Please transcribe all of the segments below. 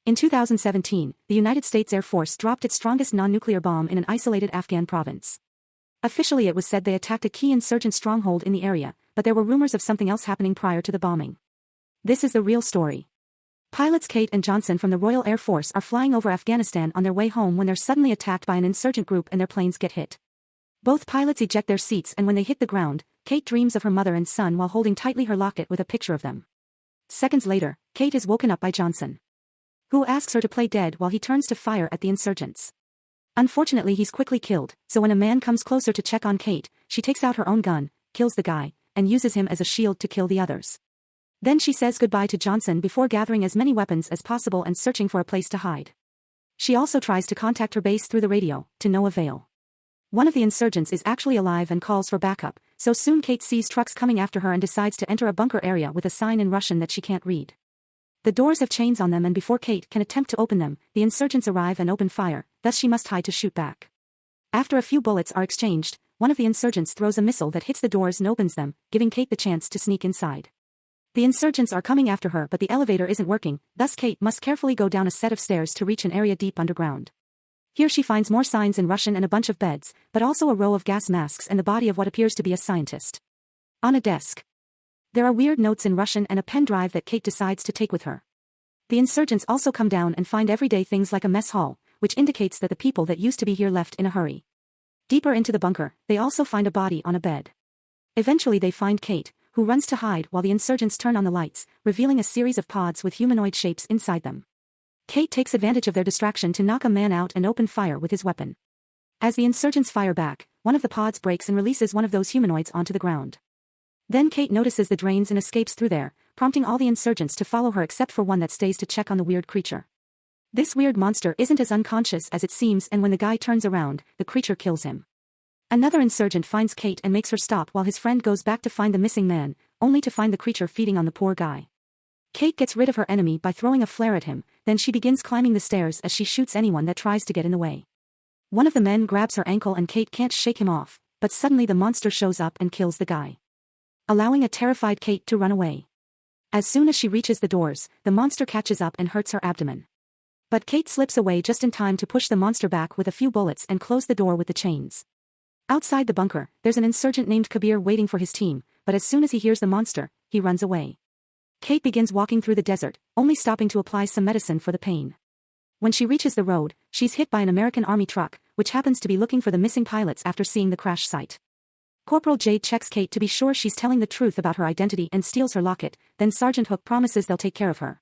In 2017, the United States Air Force dropped its strongest non-nuclear bomb in an isolated Afghan province. Officially it was said they attacked a key insurgent stronghold in the area, but there were rumors of something else happening prior to the bombing. This is the real story. Pilots Kate and Johnson from the Royal Air Force are flying over Afghanistan on their way home when they're suddenly attacked by an insurgent group and their planes get hit. Both pilots eject their seats, and when they hit the ground, Kate dreams of her mother and son while holding tightly her locket with a picture of them. Seconds later, Kate is woken up by Johnson, who asks her to play dead while he turns to fire at the insurgents. Unfortunately he's quickly killed, so when a man comes closer to check on Kate, she takes out her own gun, kills the guy, and uses him as a shield to kill the others. Then she says goodbye to Johnson before gathering as many weapons as possible and searching for a place to hide. She also tries to contact her base through the radio, to no avail. One of the insurgents is actually alive and calls for backup, so soon Kate sees trucks coming after her and decides to enter a bunker area with a sign in Russian that she can't read. The doors have chains on them, and before Kate can attempt to open them, the insurgents arrive and open fire, thus she must hide to shoot back. After a few bullets are exchanged, one of the insurgents throws a missile that hits the doors and opens them, giving Kate the chance to sneak inside. The insurgents are coming after her, but the elevator isn't working, thus Kate must carefully go down a set of stairs to reach an area deep underground. Here she finds more signs in Russian and a bunch of beds, but also a row of gas masks and the body of what appears to be a scientist. On a desk, there are weird notes in Russian and a pen drive that Kate decides to take with her. The insurgents also come down and find everyday things like a mess hall, which indicates that the people that used to be here left in a hurry. Deeper into the bunker, they also find a body on a bed. Eventually they find Kate, who runs to hide while the insurgents turn on the lights, revealing a series of pods with humanoid shapes inside them. Kate takes advantage of their distraction to knock a man out and open fire with his weapon. As the insurgents fire back, one of the pods breaks and releases one of those humanoids onto the ground. Then Kate notices the drains and escapes through there, prompting all the insurgents to follow her except for one that stays to check on the weird creature. This weird monster isn't as unconscious as it seems, and when the guy turns around, the creature kills him. Another insurgent finds Kate and makes her stop while his friend goes back to find the missing man, only to find the creature feeding on the poor guy. Kate gets rid of her enemy by throwing a flare at him, then she begins climbing the stairs as she shoots anyone that tries to get in the way. One of the men grabs her ankle and Kate can't shake him off, but suddenly the monster shows up and kills the guy, allowing a terrified Kate to run away. As soon as she reaches the doors, the monster catches up and hurts her abdomen. But Kate slips away just in time to push the monster back with a few bullets and close the door with the chains. Outside the bunker, there's an insurgent named Kabir waiting for his team, but as soon as he hears the monster, he runs away. Kate begins walking through the desert, only stopping to apply some medicine for the pain. When she reaches the road, she's hit by an American Army truck, which happens to be looking for the missing pilots after seeing the crash site. Corporal Jade checks Kate to be sure she's telling the truth about her identity and steals her locket, then Sergeant Hook promises they'll take care of her.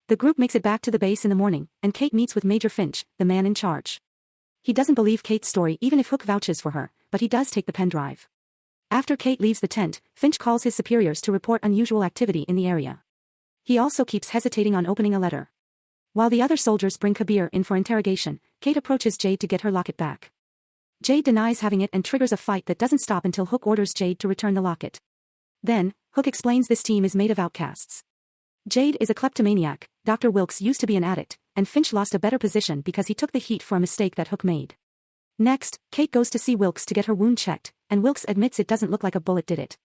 The group makes it back to the base in the morning, and Kate meets with Major Finch, the man in charge. He doesn't believe Kate's story even if Hook vouches for her, but he does take the pen drive. After Kate leaves the tent, Finch calls his superiors to report unusual activity in the area. He also keeps hesitating on opening a letter. While the other soldiers bring Kabir in for interrogation, Kate approaches Jade to get her locket back. Jade denies having it and triggers a fight that doesn't stop until Hook orders Jade to return the locket. Then, Hook explains this team is made of outcasts. Jade is a kleptomaniac, Dr. Wilkes used to be an addict, and Finch lost a better position because he took the heat for a mistake that Hook made. Next, Kate goes to see Wilkes to get her wound checked, and Wilkes admits it doesn't look like a bullet did it.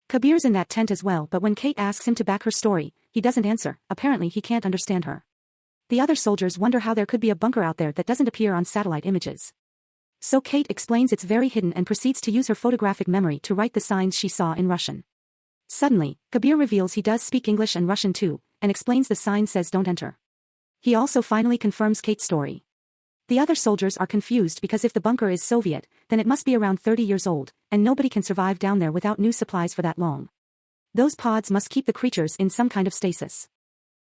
Kabir's in that tent as well, but when Kate asks him to back her story, he doesn't answer. Apparently he can't understand her. The other soldiers wonder how there could be a bunker out there that doesn't appear on satellite images. So Kate explains it's very hidden and proceeds to use her photographic memory to write the signs she saw in Russian. Suddenly, Kabir reveals he does speak English and Russian too, and explains the sign says don't enter. He also finally confirms Kate's story. The other soldiers are confused because if the bunker is Soviet, then it must be around 30 years old, and nobody can survive down there without new supplies for that long. Those pods must keep the creatures in some kind of stasis.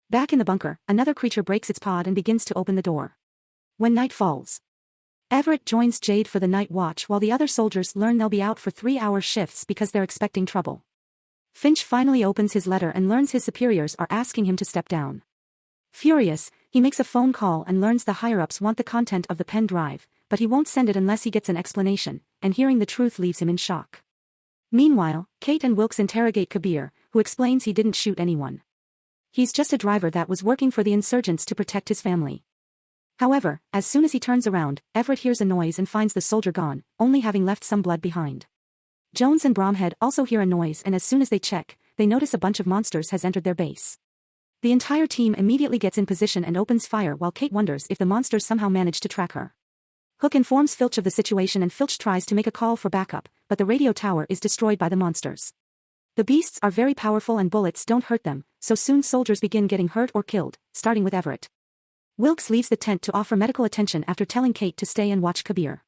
Back in the bunker, another creature breaks its pod and begins to open the door. When night falls, Everett joins Jade for the night watch while the other soldiers learn they'll be out for 3-hour shifts because they're expecting trouble. Finch finally opens his letter and learns his superiors are asking him to step down. Furious, he makes a phone call and learns the higher-ups want the content of the pen drive, but he won't send it unless he gets an explanation, and hearing the truth leaves him in shock. Meanwhile, Kate and Wilkes interrogate Kabir, who explains he didn't shoot anyone. He's just a driver that was working for the insurgents to protect his family. However, as soon as he turns around, Everett hears a noise and finds the soldier gone, only having left some blood behind. Jones and Bromhead also hear a noise, and as soon as they check, they notice a bunch of monsters has entered their base. The entire team immediately gets in position and opens fire while Kate wonders if the monsters somehow managed to track her. Hook informs Filch of the situation and Filch tries to make a call for backup, but the radio tower is destroyed by the monsters. The beasts are very powerful and bullets don't hurt them, so soon soldiers begin getting hurt or killed, starting with Everett. Wilkes leaves the tent to offer medical attention after telling Kate to stay and watch Kabir.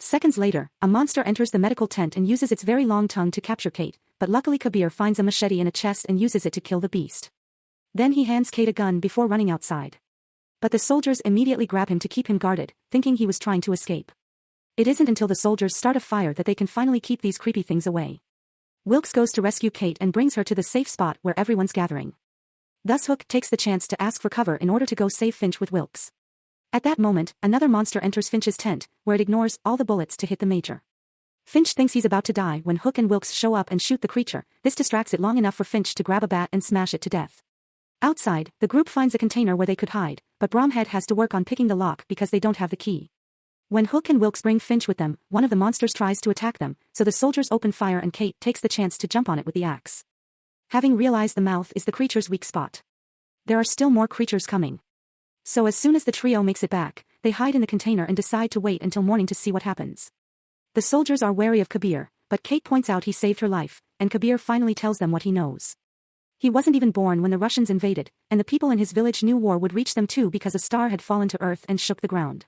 Seconds later, a monster enters the medical tent and uses its very long tongue to capture Kate, but luckily Kabir finds a machete in a chest and uses it to kill the beast. Then he hands Kate a gun before running outside. But the soldiers immediately grab him to keep him guarded, thinking he was trying to escape. It isn't until the soldiers start a fire that they can finally keep these creepy things away. Wilkes goes to rescue Kate and brings her to the safe spot where everyone's gathering. Thus Hook takes the chance to ask for cover in order to go save Finch with Wilkes. At that moment, another monster enters Finch's tent, where it ignores all the bullets to hit the Major. Finch thinks he's about to die when Hook and Wilkes show up and shoot the creature. This distracts it long enough for Finch to grab a bat and smash it to death. Outside, the group finds a container where they could hide, but Bromhead has to work on picking the lock because they don't have the key. When Hook and Wilkes bring Finch with them, one of the monsters tries to attack them, so the soldiers open fire and Kate takes the chance to jump on it with the axe. Having realized the mouth is the creature's weak spot. There are still more creatures coming. So as soon as the trio makes it back, they hide in the container and decide to wait until morning to see what happens. The soldiers are wary of Kabir, but Kate points out he saved her life, and Kabir finally tells them what he knows. He wasn't even born when the Russians invaded, and the people in his village knew war would reach them too because a star had fallen to earth and shook the ground.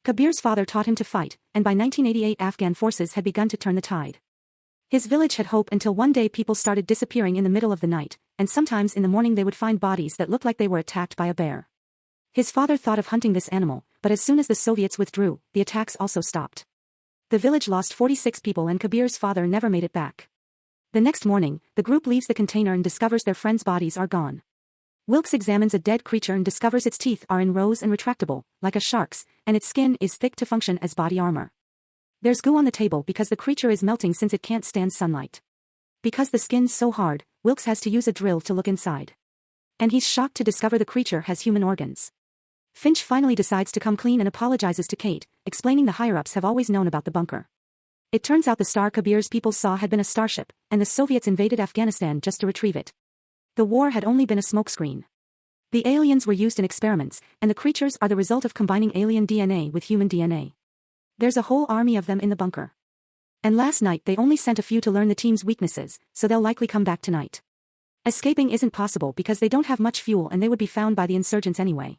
Kabir's father taught him to fight, and by 1988 Afghan forces had begun to turn the tide. His village had hope until one day people started disappearing in the middle of the night, and sometimes in the morning they would find bodies that looked like they were attacked by a bear. His father thought of hunting this animal, but as soon as the Soviets withdrew, the attacks also stopped. The village lost 46 people and Kabir's father never made it back. The next morning, the group leaves the container and discovers their friends' bodies are gone. Wilkes examines a dead creature and discovers its teeth are in rows and retractable, like a shark's, and its skin is thick to function as body armor. There's goo on the table because the creature is melting since it can't stand sunlight. Because the skin's so hard, Wilkes has to use a drill to look inside. And he's shocked to discover the creature has human organs. Finch finally decides to come clean and apologizes to Kate, explaining the higher-ups have always known about the bunker. It turns out the star Kabir's people saw had been a starship, and the Soviets invaded Afghanistan just to retrieve it. The war had only been a smokescreen. The aliens were used in experiments, and the creatures are the result of combining alien DNA with human DNA. There's a whole army of them in the bunker. And last night they only sent a few to learn the team's weaknesses, so they'll likely come back tonight. Escaping isn't possible because they don't have much fuel and they would be found by the insurgents anyway.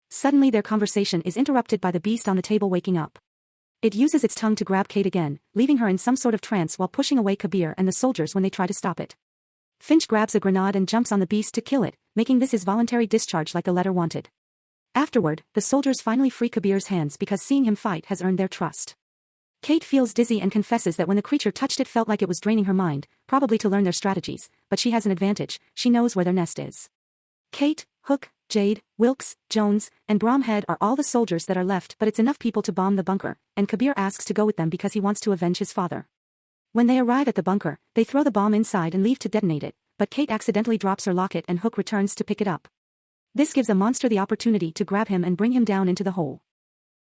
Suddenly their conversation is interrupted by the beast on the table waking up. It uses its tongue to grab Kate again, leaving her in some sort of trance while pushing away Kabir and the soldiers when they try to stop it. Finch grabs a grenade and jumps on the beast to kill it, making this his voluntary discharge like the letter wanted. Afterward, the soldiers finally free Kabir's hands because seeing him fight has earned their trust. Kate feels dizzy and confesses that when the creature touched it felt like it was draining her mind, probably to learn their strategies, but she has an advantage, she knows where their nest is. Kate, Hook, Jade, Wilkes, Jones, and Bromhead are all the soldiers that are left, but it's enough people to bomb the bunker, and Kabir asks to go with them because he wants to avenge his father. When they arrive at the bunker, they throw the bomb inside and leave to detonate it, but Kate accidentally drops her locket and Hook returns to pick it up. This gives a monster the opportunity to grab him and bring him down into the hole.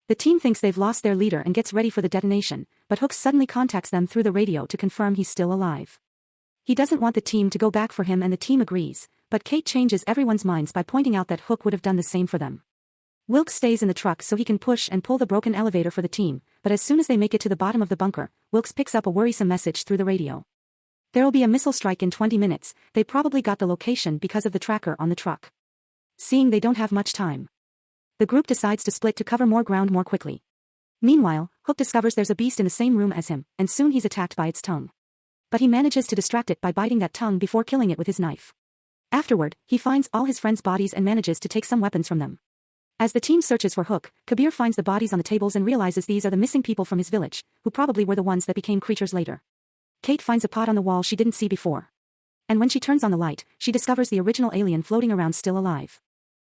The team thinks they've lost their leader and gets ready for the detonation, but Hook suddenly contacts them through the radio to confirm he's still alive. He doesn't want the team to go back for him and the team agrees, but Kate changes everyone's minds by pointing out that Hook would have done the same for them. Wilkes stays in the truck so he can push and pull the broken elevator for the team, but as soon as they make it to the bottom of the bunker, Wilkes picks up a worrisome message through the radio. There'll be a missile strike in 20 minutes, they probably got the location because of the tracker on the truck. Seeing they don't have much time, the group decides to split to cover more ground more quickly. Meanwhile, Hook discovers there's a beast in the same room as him, and soon he's attacked by its tongue. But he manages to distract it by biting that tongue before killing it with his knife. Afterward, he finds all his friends' bodies and manages to take some weapons from them. As the team searches for Hook, Kabir finds the bodies on the tables and realizes these are the missing people from his village, who probably were the ones that became creatures later. Kate finds a pot on the wall she didn't see before. And when she turns on the light, she discovers the original alien floating around still alive.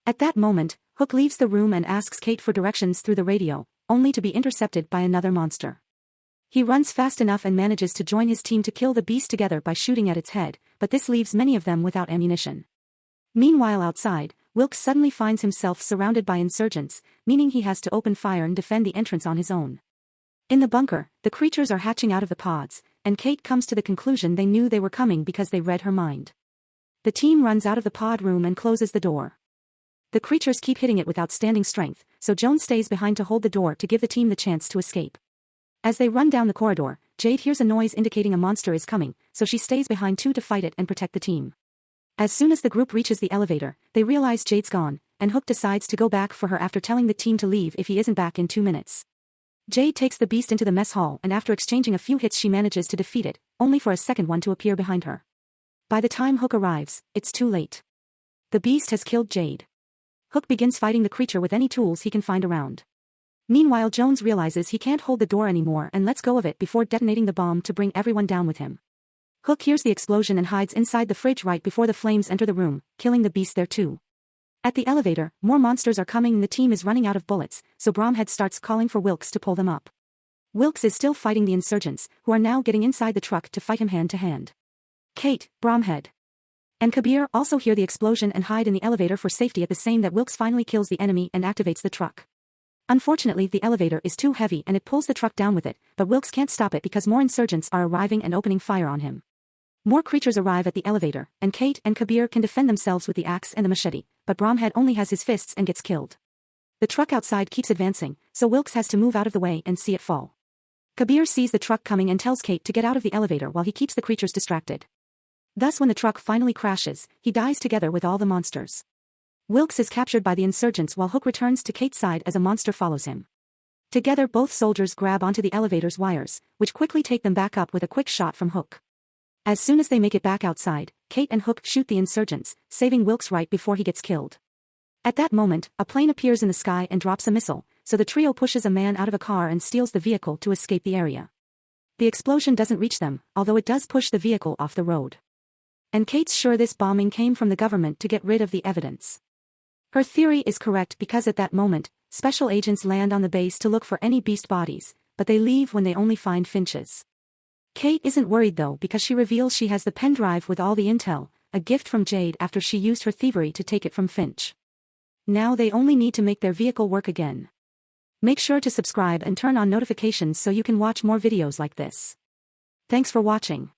At that moment, Hook leaves the room and asks Kate for directions through the radio, only to be intercepted by another monster. He runs fast enough and manages to join his team to kill the beast together by shooting at its head, but this leaves many of them without ammunition. Meanwhile outside, Wilkes suddenly finds himself surrounded by insurgents, meaning he has to open fire and defend the entrance on his own. In the bunker, the creatures are hatching out of the pods, and Kate comes to the conclusion they knew they were coming because they read her mind. The team runs out of the pod room and closes the door. The creatures keep hitting it with outstanding strength, so Joan stays behind to hold the door to give the team the chance to escape. As they run down the corridor, Jade hears a noise indicating a monster is coming, so she stays behind too to fight it and protect the team. As soon as the group reaches the elevator, they realize Jade's gone, and Hook decides to go back for her after telling the team to leave if he isn't back in 2 minutes. Jade takes the beast into the mess hall, and after exchanging a few hits she manages to defeat it, only for a second one to appear behind her. By the time Hook arrives, it's too late. The beast has killed Jade. Hook begins fighting the creature with any tools he can find around. Meanwhile, Jones realizes he can't hold the door anymore and lets go of it before detonating the bomb to bring everyone down with him. Hook hears the explosion and hides inside the fridge right before the flames enter the room, killing the beast there too. At the elevator, more monsters are coming and the team is running out of bullets, so Bromhead starts calling for Wilkes to pull them up. Wilkes is still fighting the insurgents, who are now getting inside the truck to fight him hand to hand. Kate, Bromhead, and Kabir also hear the explosion and hide in the elevator for safety at the same that Wilkes finally kills the enemy and activates the truck. Unfortunately, the elevator is too heavy and it pulls the truck down with it, but Wilkes can't stop it because more insurgents are arriving and opening fire on him. More creatures arrive at the elevator, and Kate and Kabir can defend themselves with the axe and the machete, but Bromhead only has his fists and gets killed. The truck outside keeps advancing, so Wilkes has to move out of the way and see it fall. Kabir sees the truck coming and tells Kate to get out of the elevator while he keeps the creatures distracted. Thus when the truck finally crashes, he dies together with all the monsters. Wilkes is captured by the insurgents while Hook returns to Kate's side as a monster follows him. Together both soldiers grab onto the elevator's wires, which quickly take them back up with a quick shot from Hook. As soon as they make it back outside, Kate and Hook shoot the insurgents, saving Wilkes right before he gets killed. At that moment, a plane appears in the sky and drops a missile, so the trio pushes a man out of a car and steals the vehicle to escape the area. The explosion doesn't reach them, although it does push the vehicle off the road. And Kate's sure this bombing came from the government to get rid of the evidence. Her theory is correct because at that moment, special agents land on the base to look for any beast bodies, but they leave when they only find Finch's. Kate isn't worried though because she reveals she has the pen drive with all the intel, a gift from Jade after she used her thievery to take it from Finch. Now they only need to make their vehicle work again. Make sure to subscribe and turn on notifications so you can watch more videos like this. Thanks for watching.